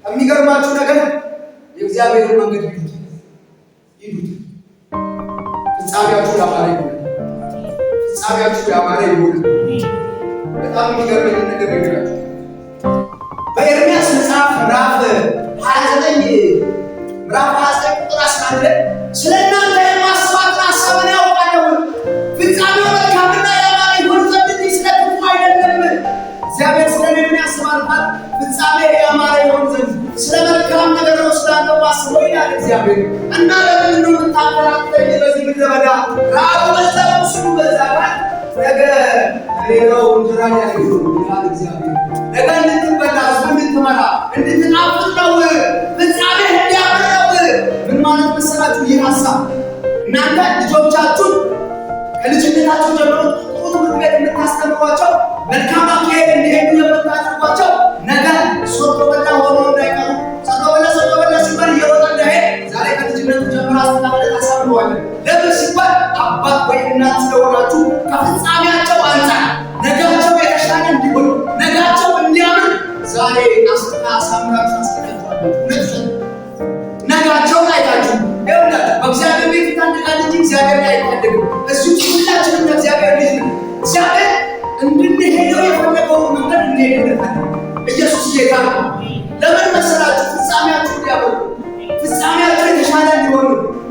የሚገርማችሁ ነገር የእግዚአብሔርን መንገድ ይዱት። ፍጻሜያችሁ ያማረ ይሁን። ፍጻሜያችሁ ያማረ ይሁን። በጣም የሚገርመኝ ነገር ነገራችሁ በኤርምያስ መጽሐፍ ምዕራፍ 29 ቁጥር 11 ስለ እናንተ የማስባትን ሐሳብን ያውቃለሁ፣ ፍጻሜው መልካምና ያማረ ይሆን ዘንድ እንጂ ስለ ክፉ አይደለም። እግዚአብሔር ስለ እኔ የሚያስባል ፍጻሜ ያማረ ይሆን ዘንድ ስለ መልካም ነገር ነው ስላንተ ማስበው ይላል እግዚአብሔር። እና ለምን ነው የምታከራክረኝ በዚህ ምድረ በዳ? ረሃቡ በዛ ቁስሉ በዛ ጋር ነገ ሌላው እንጀራ ያገኙ ይላል እግዚአብሔር። ነገ እንድትበላ ህዝብ እንድትመራ እንድትጣፍጥ ነው። ፍጻሜ እንዲያምር ነው። ምን ማለት መሰላችሁ? ይህ ሀሳብ እናንተ ልጆቻችሁን ከልጅነታቸው ጀምሮ ጥሩ ትምህርት ቤት የምታስተምሯቸው መልካም አካሄድ እንዲሄዱ የምታደርጓቸው ነገ ሶቶ በላ ሆኖ እንዳይቀሩ ሶቶ በላ ሲባል እየወጣ እንዳይሄድ ዛሬ ከልጅነቱ ጀምሮ አስተምረን ታሳምነዋለን። ለምን ሲባል አባት ወይ እናት ስለሆናችሁ ከፍጻሜያቸው አንጻር ነጋቸው የተሻለ እንዲሆን ነጋቸው እንዲያምር ዛሬ አሳምራችሁ ታስቀምጣላችሁ። ነጋቸው አይታችሁ ይኸውላ በእግዚአብሔር ቤት ታንደቃል እንጂ እግዚአብሔር ላይ አይታደግም። እሱ ሁላችንም ለእግዚአብሔር ልጅ ነው። እግዚአብሔር እንድንሄደው የፈለገው መንገድ እንሄድበታል። ኢየሱስ ጌታ ነው። ለምን መሰላችሁ? ፍጻሜያችሁ እንዲያምር ፍጻሜያችሁ የተሻለ እንዲሆን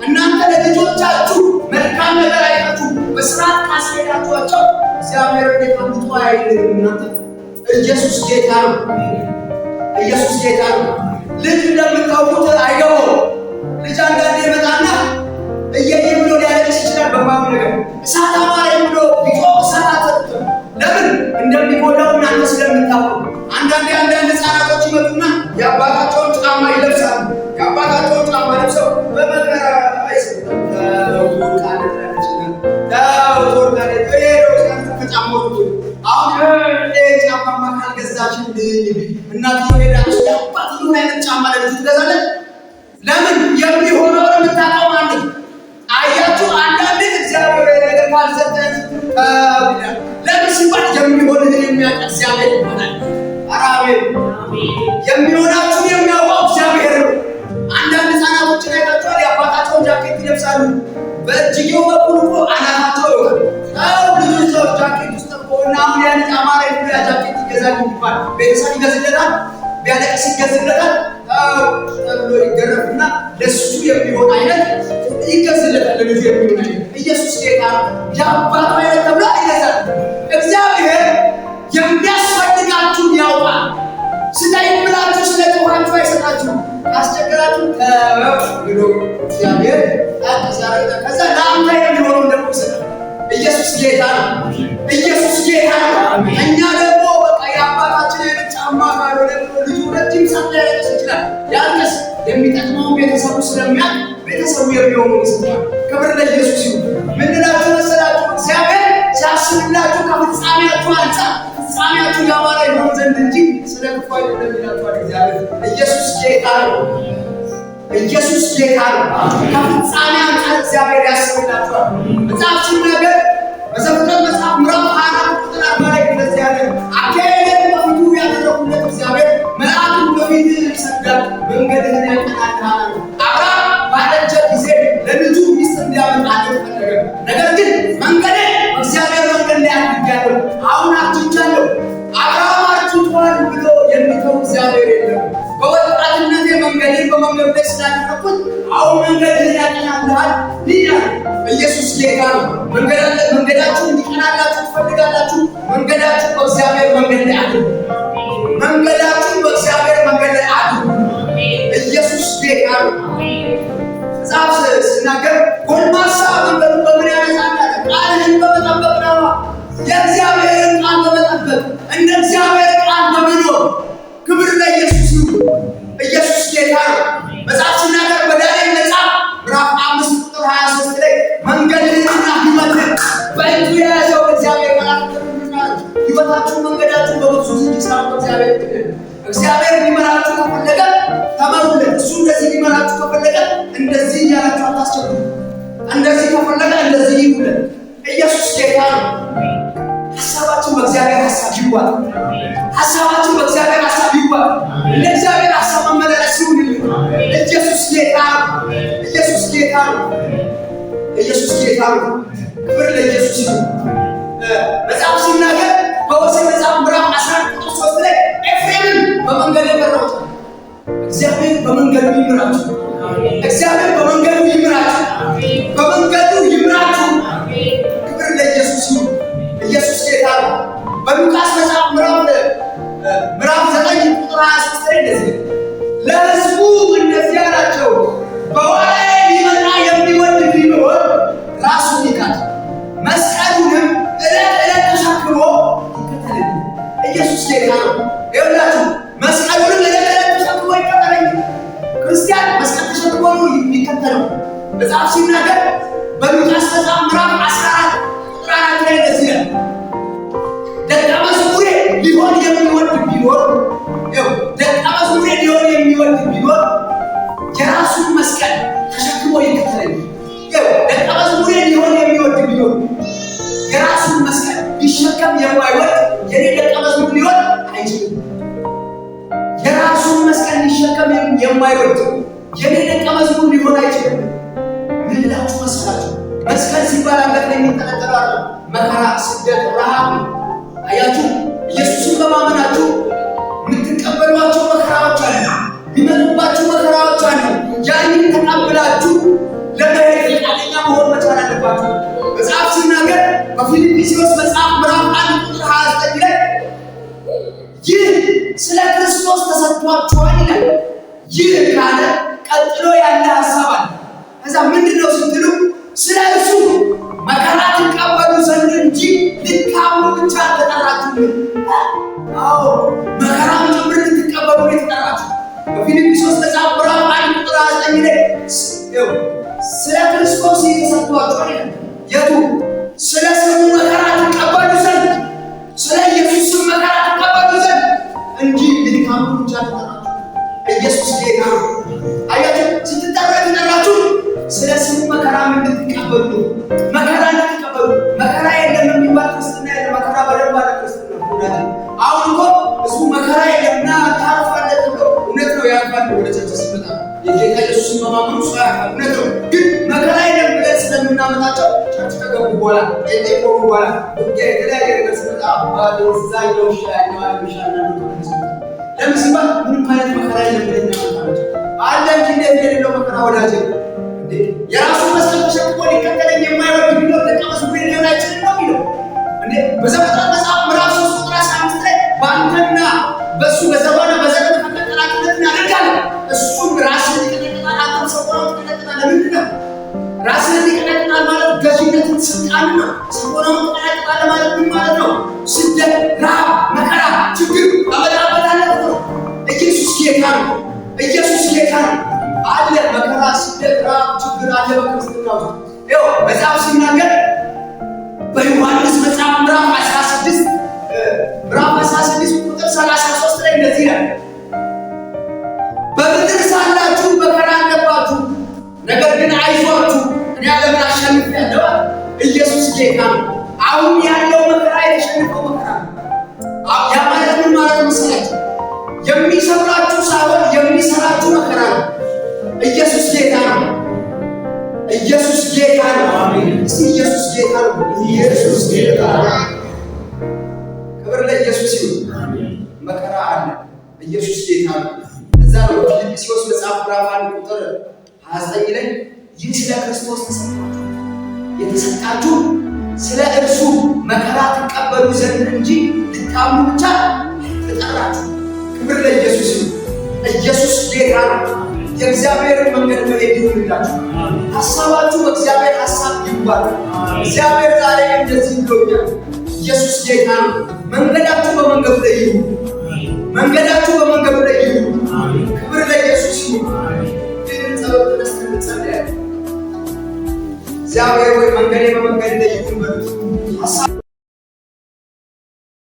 እናንተ ለልጆቻችሁ መልካም ነገር አይታችሁ በስርዓት ካስሄዳችኋቸው እግዚአብሔር እንዴት አምጥቶ አይልም። እናንተ ኢየሱስ ጌታ ነው። ኢየሱስ ጌታ ነው። ልጅ እንደምታውቁት አይገባውም። ልጅ አንዳንዴ ይመጣና እየየ ብሎ ሊያለቅስ ይችላል። በማም ነገር እሳት አማረኝ ብሎ ቢጮህ እሳት አትጠጡም። ለምን እንደሚጎዳው እናንተ ስለምታውቁ። አንዳንድ ህፃናቶች ይመጡና የአባታቸውን ጫማ ይለብሳሉ። የአባታቸውን ጫማ ለብሰው በመከራ አይሰጡም። ጫማ ካልገዛችልኝ እናትዬ ሄዳለች የአባትዬውን አይነት ጫማ ለልጁ ትገዛለች። ለምን? የሚሆነውን የምታውቀው ማለት አያችሁ። አንዳንድ እግዚአብሔር ነገር ካልሰጠን ለምን ሲባል የሚሆንህን የሚያውቅ እግዚአብሔር ይሆናል። አሜን። የሚሆናችሁ የሚያውቀው እግዚአብሔር ነው። አንዳንድ ህፃናቶችን አይታችኋል። የአባታቸውን ጃኬት ይለብሳሉ። በእጅጌው በኩል እኮ አናታቸው ይሆናል። ልጆች ሰው ጃኬት ውስጥ እና አሁን ያን ጫማ ላይ ያ ጃኬት ይገዛል ይባል ቤተሰብ ይገዝለታል፣ ቢያለቅስ ይገዝለታል። ተብሎ ይገረፍና ለሱ የሚሆን አይነት ይገዝለታል። ለልጁ የሚሆን አይነት ኢየሱስ ኢየሱስ ጌታ የአባቱ አይነት ተብሎ አይገዛም። እግዚአብሔር የሚያስፈልጋችሁን ያውቃል። ስጠኝ ብላችሁ ስለጮኻችሁ አይሰጣችሁም። ካስቸገራችሁ ብሎ እግዚአብሔር ከዛ ለአንተ የሚሆነው ደግሞ ይሰጣል። ኢየሱስ ጌታ ነው። ኢየሱስ ጌታ ነው። እኛ ደግሞ በቃ የአባታችን አይነት ጫማ ካልሆነ ልጁ ረጅም ሰዓት ሊያለቅስ ይችላል። ያልቅስ፣ የሚጠቅመውን ቤተሰቡ ስለሚያውቅ ቤተሰቡ የሚሆነው ይሰጣል። ክብር ለኢየሱስ ይሁን። ምን እላችሁ መሰላችሁ? እግዚአብሔር ሲያስብላችሁ ከፍጻሜያችሁ አንጻር ፍጻሜያችሁ ያማረ ይሆን ዘንድ እንጂ ስለ ክፉ አይደለም ይላችኋል እግዚአብሔር። ኢየሱስ ጌታ ነው። ኢየሱስ ጌታ ነው። ከፍጻሜ አንጻር እግዚአብሔር ያስብላችኋል። መጽሐፍ ሲናገር በዘፍጥረት መጽሐፍ ምዕራፍ 24 ቁጥር 40 ላይ እንደዚህ ያለ አካሄድን በፊቱ ያደረጉለት እግዚአብሔር መልአኩን በፊት ይሰዳል፣ መንገድህን ያቀናልሃል። አብርሃም ባረጀ ጊዜ ለልጁ ሚስት እንዲያመጣለት ፈለገ። ነገር ግን መንገዴ በእግዚአብሔር መንገድ ላይ አድርጌአለሁ፣ አሁን አርጅቻለሁ። አብርሃም አርጅቷል ብሎ የሚተው እግዚአብሔር የለም። በወጣትነቴ መንገዴን በመንገድ ላይ ስላደረኩት አሁን መንገድህን ያቀናልሃል ይላል። ኢየሱስ ጌታ ነው። መንገዳችሁ እንዲቀናላችሁ ትፈልጋላችሁ? መንገዳችሁ በእግዚአብሔር መንገድ ላይ አድርጉ። መንገዳችሁ በእግዚአብሔር መንገድ ላይ አድርጉ። ኢየሱስ ጌታ ነው። መጽሐፍ ሲናገር ጎልማሳ መንገዱን በምን ያነጻል? ቃልህን በመጠበቅ ነው። የእግዚአብሔርን ቃል በመጠበቅ እንደ እግዚአብሔር ቃል በመኖር ክብር ለኢየሱስ ይሁን። ኢየሱስ ጌታ ነው። መጽሐፍ ሲናገር በዳንኤል መጽሐፍ ምዕራፍ 5 ቁጥር 23 ላይ መንገድህንና ሕይወትህን በእጁ የያዘው እግዚአብሔር መልአክ ሕይወታችሁን መንገዳችሁን በብዙ ሲሳብ እግዚአብሔር ይገኛል። እግዚአብሔር ሊመራችሁ ከፈለገ ተመሩለት። እሱ እንደዚህ ሊመራችሁ ከፈለገ እንደዚህ እያላችሁ አታስቸግሩ። እንደዚህ ከፈለገ እንደዚህ ይሁንለት። ኢየሱስ ጌታ ነው። ሐሳባችን በእግዚአብሔር ሐሳብ ይዋል። ሐሳባችን በእግዚአብሔር ሐሳብ ይዋል። እንደ እግዚአብሔር ሐሳብ መመላለስ ይሁንልን። ኢየሱስ ጌታ ነው። ኢየሱስ ጌታ ነው። ኢየሱስ ጌታ ነው። ክብር ለኢየሱስ ይሁን። መጽሐፍ ሲናገር በሆሴዕ መጽሐፍ ምዕራፍ 11 ቁጥር 3 ላይ ኤፍሬምን በመንገድ መራሁት። እግዚአብሔር በመንገዱ ይምራችሁ። እግዚአብሔር በመንገዱ ይምራችሁ። በመንገዱ ይምራችሁ። ክብር ለኢየሱስ ይሁን። ኢየሱስ ጌታ ነው። በሉቃስ መጽሐፍ ምዕራፍ 9 ቁጥር 23 ላይ እንደዚህ ለሕዝቡ እንደዚህ አላቸው፣ በኋላዬ ሊመጣ የሚወድ ቢኖር ራሱን ይካድ፣ መስቀሉንም ዕለት ዕለት ተሸክሞ ይከተለኝ። ኢየሱስ ጌታ ነው። ይኸውላችሁ መስቀሉንም ዕለት ዕለት ተሸክሞ ይከተለኝ። ክርስቲያን መስቀል ተሸክሞ ነው የሚከተለው። መጽሐፍ ሲናገር በሉቃስ መጽሐፍ ምዕራፍ 14 ቁጥር 4 ላይ እንደዚህ ይላል፣ ደቀ መዝሙሬ ሊሆን የሚወድ ቢኖር ደቀ መዝሙሬ ሊሆን የሚወድ ቢኖር የራሱን መስቀል ተሸክሞ ይከተለኝ። ደቀ መዝሙሬ ሊሆን የሚወድ ቢኖር የራሱን መስቀል ሊሸከም የማይወድ የኔ ደቀ መዝሙር ሊሆን አይችልም። የራሱን መስቀል ሊሸከም የማይወድ የኔ ደቀ መዝሙር ሊሆን አይችልም። ምን እላችሁ መስላችሁ? መስቀል ሲባል አንገት ላይ የሚንጠለጠለው መከራ፣ ስደት፣ ረሃብ። አያችሁ፣ ኢየሱስን በማመናችሁ የምትቀበሏቸው መከራዎች አሉ፣ የሚመጡባችሁ መከራዎች አሉ። ያንን ተቀብላችሁ ለመሄድ ፈቃደኛ መሆን መቻል አለባችሁ። መጽሐፍ ሲናገር በፊልጵስዩስ መጽሐፍ ምዕራፍ 1 ቁጥር 29 ላይ ይህ ስለ ክርስቶስ ተሰጥቷችኋል ይላል። ይህ ካለ ቀጥሎ ያለ ሐሳብ አለ። ከዛ ምንድነው ስትሉ ስለ እሱ መከራ ትቀበሉ ዘንድ እንጂ ልታምኑ ብቻ አልተጠራችሁም። አዎ መከራም ጭምር ልትቀበሉ የተጠራችሁ። በፊልጵስዩስ መጽሐፍ ምዕራፍ 1 ቁጥር 29 ላይ ስለ ክርስቶስ ተሰጥቷችኋል ይላል። የቱ? ስለ ስሙ መከራ ትቀበሉ ዘንድ፣ ስለ ኢየሱስ ስም መከራ ትቀበሉ ዘንድ እንጂ ልታምኑ ብቻ አልተጠራችሁም። ኢየሱስ ጌታ ነው። አያችሁ፣ ስትጠሩ የተጠራችሁ ስለ ስሙ መከራ እንድትቀበሉ፣ መከራ እንድትቀበሉ። መከራ የለም የሚባል ክርስትና የለም። መከራ በደንብ አለ ክርስትና። አሁን እኮ እሱ መከራ የለምና ታርፋለህ ብሎ እውነት ነው ያልፋል። ወደ ቸርች ሲመጣ የጌታ ኢየሱስን በማመኑ ሰው ያልፋል። እውነት ነው። ግን መከራ የለም ብለን ስለምናመጣቸው ቸርች ከገቡ በኋላ ከቆሙ በኋላ የተለያየ ነገር ሲመጣ እዛ ይለውሻ ያለዋል ሚሻና ለምን ሲባል ምንም አይነት መከራ የለም ብለን እናመጣቸው አለ እንጂ የሌለው መከራ ወዳጅ የራሱ መስቀል ተሸክሞ ሊከተለኝ የማይወድ ቢኖር የሚኖር ደቀ መዝሙር ሊሆን አይችልም ነው የሚለው። እንዴ በዘፍጥረት መጽሐፍ ምዕራፍ 3 ቁጥር 15 ላይ በአንተና በእሱ በዘባና በዘር መካከል ጠላትነትን አደርጋለሁ። እሱም ራስን ይቀጠቅጣል፣ አንተም ሰኮናውን ትቀጠቅጣለህ። ምንድን ነው ራስን ይቀጠቅጣል ማለት? ገዥነትን፣ ስልጣን ነው። ሰኮናውን ትቀጠቅጣለህ ማለት ምን ማለት ነው? ስደት፣ ረሃብ፣ መከራ፣ ችግር አመጣበታለሁ ነው። ኢየሱስ ጌታ ነው። ኢየሱስ ጌታ ነው። አለ መከራ፣ ስደት፣ ረሃብ፣ ችግር አለ በክርስትና ውስጥ። ይኸው መጽሐፍ ሲናገር በዮሐንስ መጽሐፍ ምዕራፍ 16 ቁጥር 33 ላይ እንደዚህ ይላል፣ በምድር ሳላችሁ መከራ አለባችሁ፣ ነገር ግን አይዟችሁ እኔ ዓለምን አሸንፌአለሁ። ኢየሱስ ጌታ ነው። አሁን ያለው መከራ የተሸነፈው መከራ ነው። ያ ማለት ምን ማለት መሰላችሁ? የሚሰራችሁ ሳይሆን የሚሰራችሁ መከራ ነው። ኢየሱስ ጌታ ነው። ኢየሱስ ጌታ ነው። አሜን። እስቲ ኢየሱስ ጌታ ነው። ኢየሱስ ጌታ ነው። ክብር ለኢየሱስ ይሁን። አሜን። መከራ አለ። ኢየሱስ ጌታ ነው። እዛ ነው ፊልጵስዩስ መጽሐፍ ምዕራፍ 1 ቁጥር 29 ላይ ይህ ስለ ክርስቶስ የተሰጣችሁ ስለ እርሱ መከራ ትቀበሉ ዘንድ እንጂ ልታምኑ ብቻ ተጠራችሁ። ክብር ለኢየሱስ ይሁን። ኢየሱስ ጌታ ነው። የእግዚአብሔርን መንገድ መሄድ ይሁንላችሁ። ሐሳባችሁ በእግዚአብሔር ሐሳብ ይባላል። እግዚአብሔር ዛሬ እንደዚህ ብሎኛል። ኢየሱስ ጌታ ነው። መንገዳችሁ በመንገዱ ላይ ይሁን። መንገዳችሁ በመንገዱ ላይ ይሁን። ክብር ለኢየሱስ ይሁን። ይህን ጸሎት ተነስተን እንጸልያለን። እግዚአብሔር ወይ መንገዴ በመንገድ ላይ ይሁን በሉት።